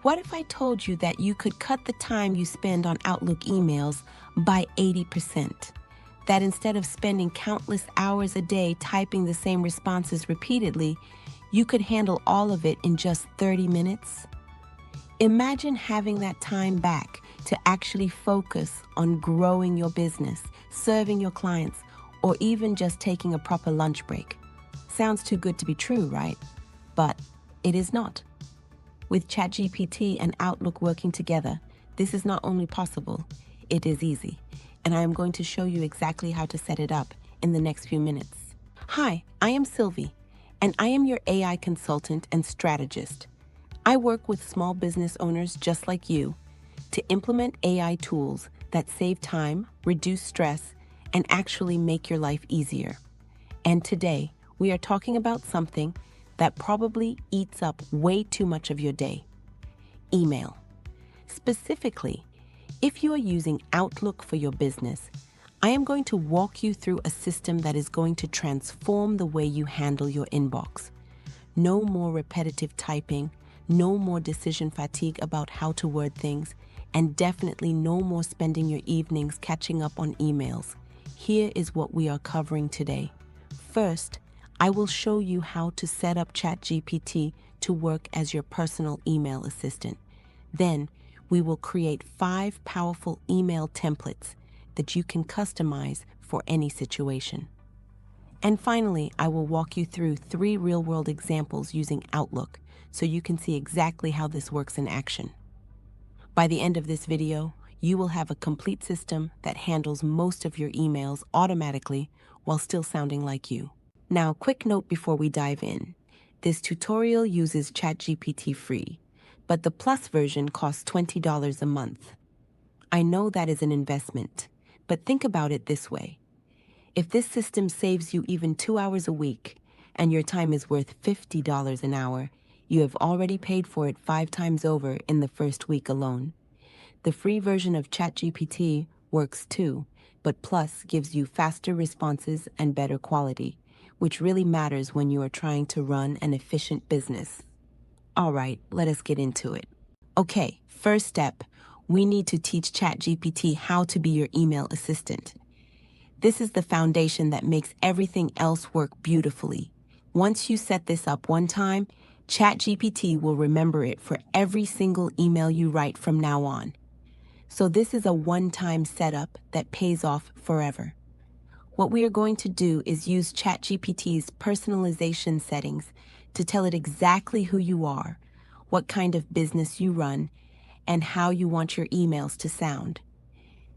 What if I told you that you could cut the time you spend on Outlook emails by 80%? That instead of spending countless hours a day typing the same responses repeatedly, you could handle all of it in just 30 minutes? Imagine having that time back to actually focus on growing your business, serving your clients, or even just taking a proper lunch break. Sounds too good to be true, right? But it is not. With ChatGPT and Outlook working together, this is not only possible, it is easy. And I am going to show you exactly how to set it up in the next few minutes. Hi, I am Sylvie, and I am your AI consultant and strategist. I work with small business owners just like you to implement AI tools that save time, reduce stress, and actually make your life easier. And today, we are talking about something that probably eats up way too much of your day: email. Specifically, if you are using Outlook for your business, I am going to walk you through a system that is going to transform the way you handle your inbox. No more repetitive typing, no more decision fatigue about how to word things, and definitely no more spending your evenings catching up on emails. Here is what we are covering today. First, I will show you how to set up ChatGPT to work as your personal email assistant. Then, we will create 5 powerful email templates that you can customize for any situation. And finally, I will walk you through 3 real-world examples using Outlook so you can see exactly how this works in action. By the end of this video, you will have a complete system that handles most of your emails automatically while still sounding like you. Now, quick note before we dive in. This tutorial uses ChatGPT free, but the Plus version costs $20 a month. I know that is an investment, but think about it this way. If this system saves you even 2 hours a week, and your time is worth $50 an hour, you have already paid for it 5 times over in the first week alone. The free version of ChatGPT works too, but Plus gives you faster responses and better quality, which really matters when you are trying to run an efficient business. All right, let us get into it. Okay, first step, we need to teach ChatGPT how to be your email assistant. This is the foundation that makes everything else work beautifully. Once you set this up one time, ChatGPT will remember it for every single email you write from now on. So this is a one-time setup that pays off forever. What we are going to do is use ChatGPT's personalization settings to tell it exactly who you are, what kind of business you run, and how you want your emails to sound.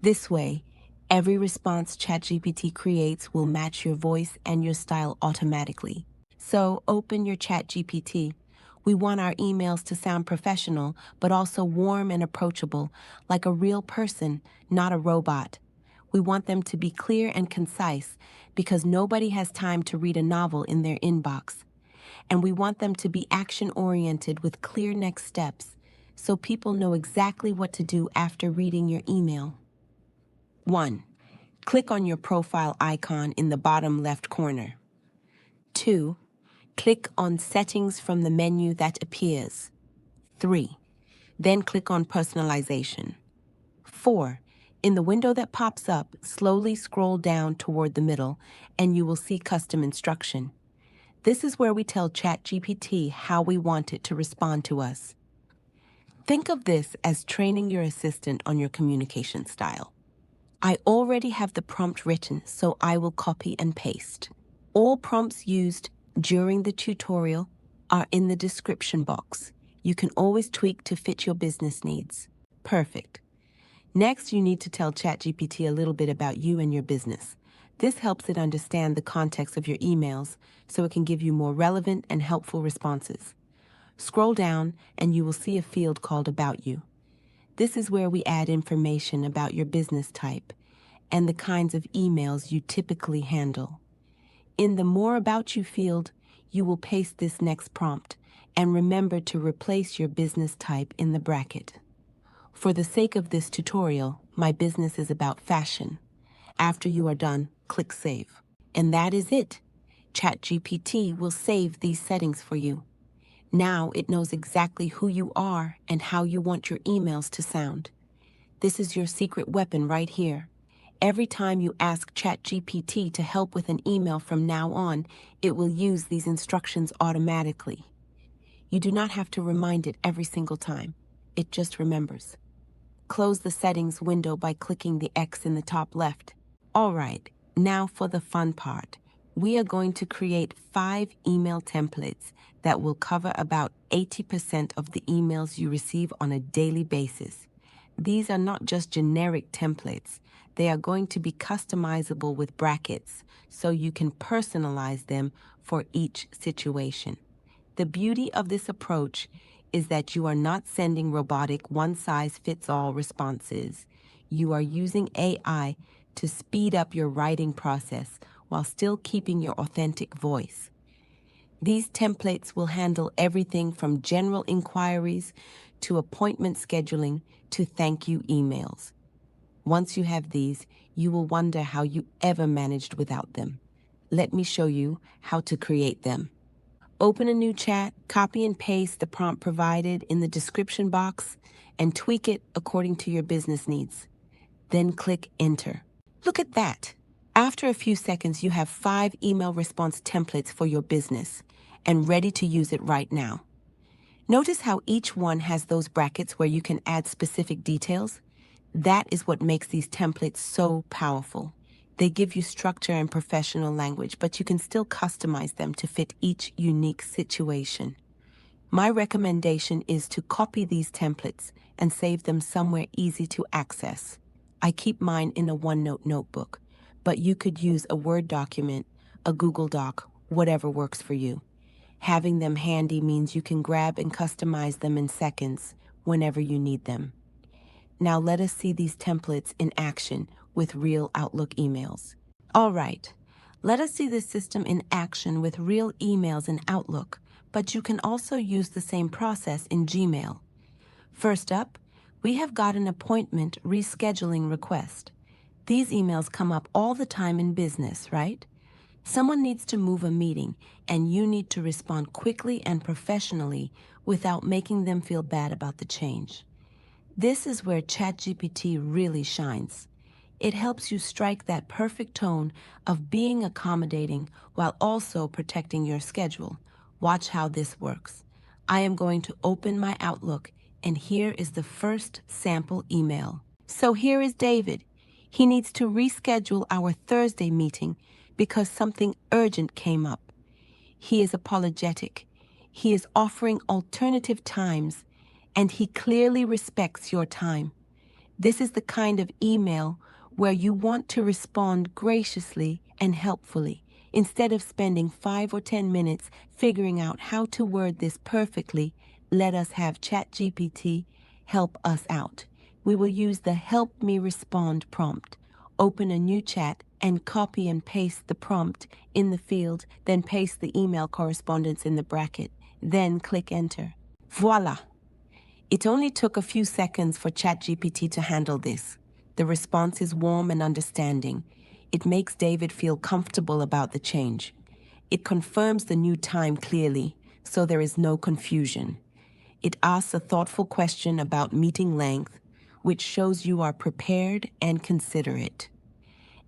This way, every response ChatGPT creates will match your voice and your style automatically. So open your ChatGPT. We want our emails to sound professional, but also warm and approachable, like a real person, not a robot. We want them to be clear and concise because nobody has time to read a novel in their inbox. And we want them to be action-oriented with clear next steps so people know exactly what to do after reading your email. 1. Click on your profile icon in the bottom left corner. 2. Click on Settings from the menu that appears. 3. Then click on Personalization. 4. In the window that pops up, slowly scroll down toward the middle, and you will see Custom Instruction. This is where we tell ChatGPT how we want it to respond to us. Think of this as training your assistant on your communication style. I already have the prompt written, so I will copy and paste. All prompts used during the tutorial are in the description box. You can always tweak to fit your business needs. Perfect. Next, you need to tell ChatGPT a little bit about you and your business. This helps it understand the context of your emails so it can give you more relevant and helpful responses. Scroll down and you will see a field called About You. This is where we add information about your business type and the kinds of emails you typically handle. In the More About You field, you will paste this next prompt and remember to replace your business type in the bracket. For the sake of this tutorial, my business is about fashion. After you are done, click Save. And that is it. ChatGPT will save these settings for you. Now it knows exactly who you are and how you want your emails to sound. This is your secret weapon right here. Every time you ask ChatGPT to help with an email from now on, it will use these instructions automatically. You do not have to remind it every single time. It just remembers. Close the settings window by clicking the X in the top left. All right, now for the fun part. We are going to create 5 email templates that will cover about 80% of the emails you receive on a daily basis. These are not just generic templates. They are going to be customizable with brackets, so you can personalize them for each situation. The beauty of this approach is that you are not sending robotic one-size-fits-all responses. You are using AI to speed up your writing process while still keeping your authentic voice. These templates will handle everything from general inquiries to appointment scheduling to thank you emails. Once you have these, you will wonder how you ever managed without them. Let me show you how to create them. Open a new chat, copy and paste the prompt provided in the description box, and tweak it according to your business needs. Then click Enter. Look at that! After a few seconds, you have 5 email response templates for your business and ready to use it right now. Notice how each one has those brackets where you can add specific details? That is what makes these templates so powerful. They give you structure and professional language, but you can still customize them to fit each unique situation. My recommendation is to copy these templates and save them somewhere easy to access. I keep mine in a OneNote notebook, but you could use a Word document, a Google Doc, whatever works for you. Having them handy means you can grab and customize them in seconds whenever you need them. Now let us see these templates in action with real Outlook emails. All right, let us see this system in action with real emails in Outlook, but you can also use the same process in Gmail. First up, we have got an appointment rescheduling request. These emails come up all the time in business, right? Someone needs to move a meeting, and you need to respond quickly and professionally without making them feel bad about the change. This is where ChatGPT really shines. It helps you strike that perfect tone of being accommodating while also protecting your schedule. Watch how this works. I am going to open my Outlook, and here is the first sample email. So here is David. He needs to reschedule our Thursday meeting because something urgent came up. He is apologetic. He is offering alternative times, and he clearly respects your time. This is the kind of email where you want to respond graciously and helpfully. Instead of spending 5 or 10 minutes figuring out how to word this perfectly, let us have ChatGPT help us out. We will use the Help Me Respond prompt. Open a new chat and copy and paste the prompt in the field, then paste the email correspondence in the bracket. Then click Enter. Voila! It only took a few seconds for ChatGPT to handle this. The response is warm and understanding. It makes David feel comfortable about the change. It confirms the new time clearly, so there is no confusion. It asks a thoughtful question about meeting length, which shows you are prepared and considerate.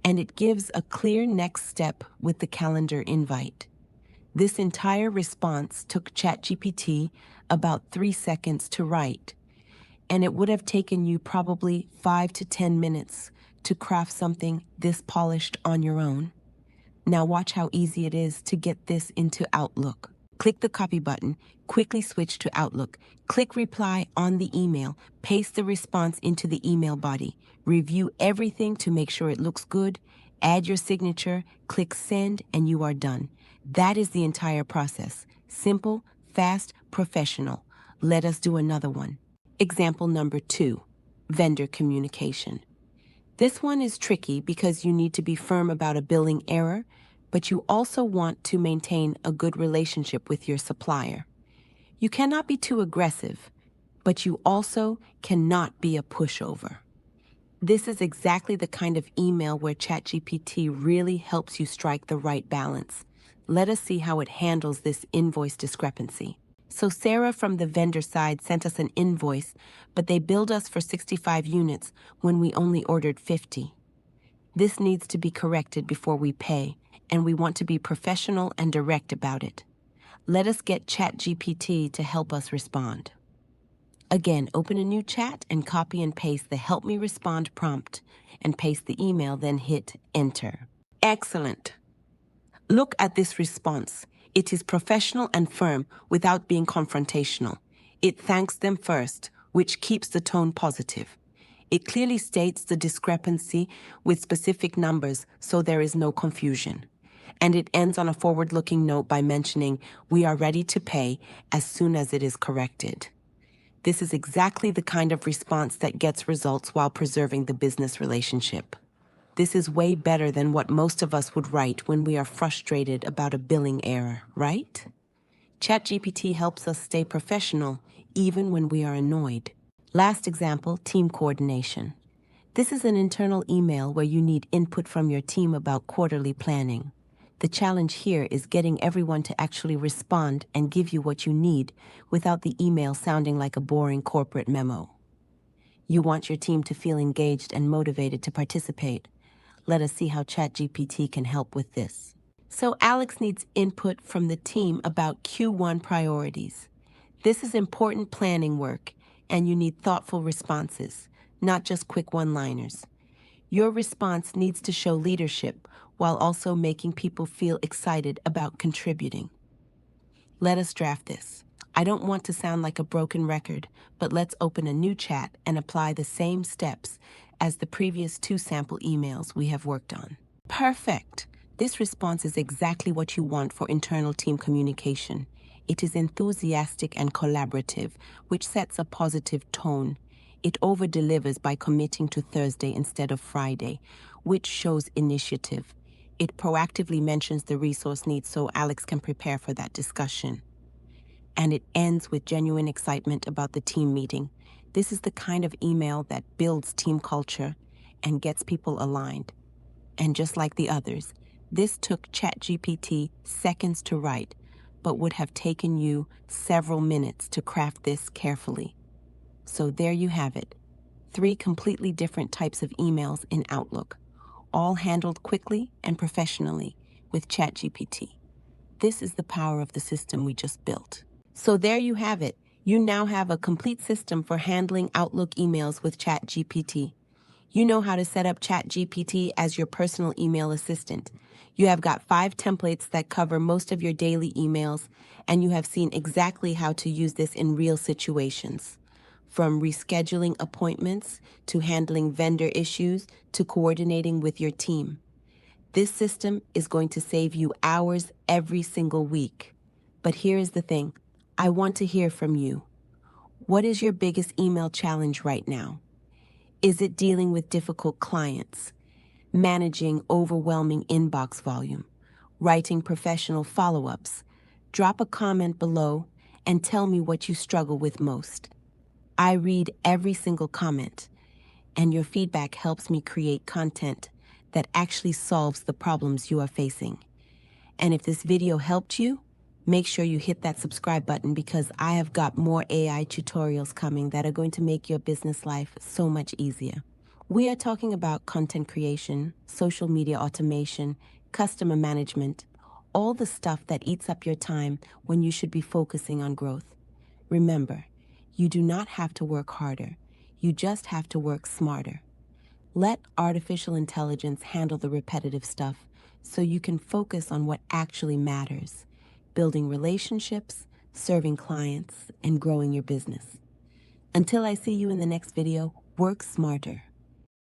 And it gives a clear next step with the calendar invite. This entire response took ChatGPT about 3 seconds to write, and it would have taken you probably 5 to 10 minutes to craft something this polished on your own. Now watch how easy it is to get this into Outlook. Click the copy button, quickly switch to Outlook, click reply on the email, paste the response into the email body, review everything to make sure it looks good, add your signature, click send, and you are done. That is the entire process. Simple, fast, professional. Let us do another one. Example number 2, vendor communication. This one is tricky because you need to be firm about a billing error, but you also want to maintain a good relationship with your supplier. You cannot be too aggressive, but you also cannot be a pushover. This is exactly the kind of email where ChatGPT really helps you strike the right balance. Let us see how it handles this invoice discrepancy. So Sarah from the vendor side sent us an invoice, but they billed us for 65 units when we only ordered 50. This needs to be corrected before we pay, and we want to be professional and direct about it. Let us get ChatGPT to help us respond. Again, open a new chat and copy and paste the Help Me Respond prompt and paste the email, then hit Enter. Excellent. Look at this response. It is professional and firm without being confrontational. It thanks them first, which keeps the tone positive. It clearly states the discrepancy with specific numbers so there is no confusion. And it ends on a forward-looking note by mentioning, "We are ready to pay as soon as it is corrected." This is exactly the kind of response that gets results while preserving the business relationship. This is way better than what most of us would write when we are frustrated about a billing error, right? ChatGPT helps us stay professional even when we are annoyed. Last example, team coordination. This is an internal email where you need input from your team about quarterly planning. The challenge here is getting everyone to actually respond and give you what you need without the email sounding like a boring corporate memo. You want your team to feel engaged and motivated to participate. Let us see how ChatGPT can help with this. So Alex needs input from the team about Q1 priorities. This is important planning work, and you need thoughtful responses, not just quick one-liners. Your response needs to show leadership while also making people feel excited about contributing. Let us draft this. I don't want to sound like a broken record, but let's open a new chat and apply the same steps as the previous 2 sample emails we have worked on. Perfect. This response is exactly what you want for internal team communication. It is enthusiastic and collaborative, which sets a positive tone. It over-delivers by committing to Thursday instead of Friday, which shows initiative. It proactively mentions the resource needs so Alex can prepare for that discussion. And it ends with genuine excitement about the team meeting. This is the kind of email that builds team culture and gets people aligned. And just like the others, this took ChatGPT seconds to write, but would have taken you several minutes to craft this carefully. So there you have it, 3 completely different types of emails in Outlook, all handled quickly and professionally with ChatGPT. This is the power of the system we just built. So there you have it. You now have a complete system for handling Outlook emails with ChatGPT. You know how to set up ChatGPT as your personal email assistant. You have got 5 templates that cover most of your daily emails, and you have seen exactly how to use this in real situations. From rescheduling appointments, to handling vendor issues, to coordinating with your team. This system is going to save you hours every single week. But here is the thing. I want to hear from you. What is your biggest email challenge right now? Is it dealing with difficult clients, managing overwhelming inbox volume, writing professional follow-ups? Drop a comment below and tell me what you struggle with most. I read every single comment, and your feedback helps me create content that actually solves the problems you are facing. And if this video helped you, make sure you hit that subscribe button because I have got more AI tutorials coming that are going to make your business life so much easier. We are talking about content creation, social media automation, customer management, all the stuff that eats up your time when you should be focusing on growth. Remember, you do not have to work harder. You just have to work smarter. Let artificial intelligence handle the repetitive stuff so you can focus on what actually matters. Building relationships, serving clients, and growing your business. Until I see you in the next video, work smarter.